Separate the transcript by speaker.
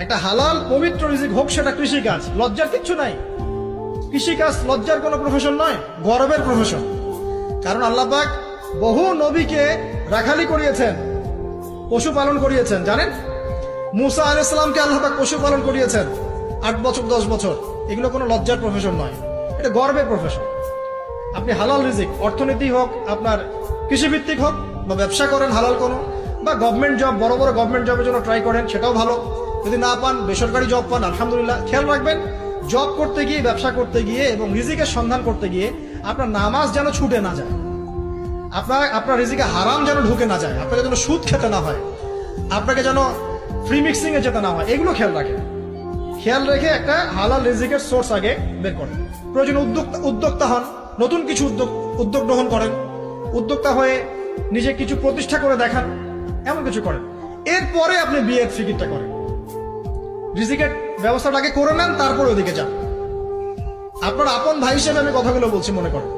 Speaker 1: একটা হালাল পবিত্র রিজিক হোক, সেটা কৃষিকাজ, লজ্জার কিচ্ছু নাই। কৃষিকাজ লজ্জার কোনো প্রফেশন নয়, গর্বের প্রফেশন। কারণ আল্লাহ পাক বহু নবীকে রাখালি করিয়েছেন, পশুপালন করিয়েছেন। জানেন, মুসা আলাইহিস সালামকে আল্লাহ পাক পশুপালন করিয়েছেন 8 বছর 10 বছর। এগুলো কোনো লজ্জার প্রফেশন নয়, এটা গর্বের প্রফেশন। আপনি হালাল রিজিক, অর্থনীতি হোক, আপনার কৃষিভিত্তিক হোক, বা ব্যবসা করেন হালাল কোনো, বা গভর্নমেন্ট জব, বড় বড় গভর্নমেন্ট জবের জন্য ট্রাই করেন, সেটাও ভালো। যদি না পান, বেসরকারি জব পান, আলহামদুলিল্লাহ। খেয়াল রাখবেন, জব করতে গিয়ে, ব্যবসা করতে গিয়ে এবং রিজিকের সন্ধান করতে গিয়ে আপনার নামাজ যেন ছুটে না যায়, আপনার রিজিকে হারাম যেন ঢুকে না যায়, আপনাকে যেন সুদ খেতে না হয়, আপনাকে যেন ফ্রি মিক্সিং এ যেতে না হয়। এগুলো খেয়াল রাখেন। খেয়াল রেখে একটা হালাল রিজিকের সোর্স আগে বের করেন। প্রয়োজন উদ্যোক্তা হন, নতুন কিছু উদ্যোগ গ্রহণ করেন, উদ্যোক্তা হয়ে নিজে কিছু প্রতিষ্ঠা করে দেখান, এমন কিছু করেন। এরপরে আপনি বিয়ের ফিকিরটা করেন। রিজিকের ব্যবস্থাটাকে করে নেন, তারপরে ওদিকে যান। আপনার আপন ভাই হিসেবে আমি কথাগুলো বলছি, মনে করেন।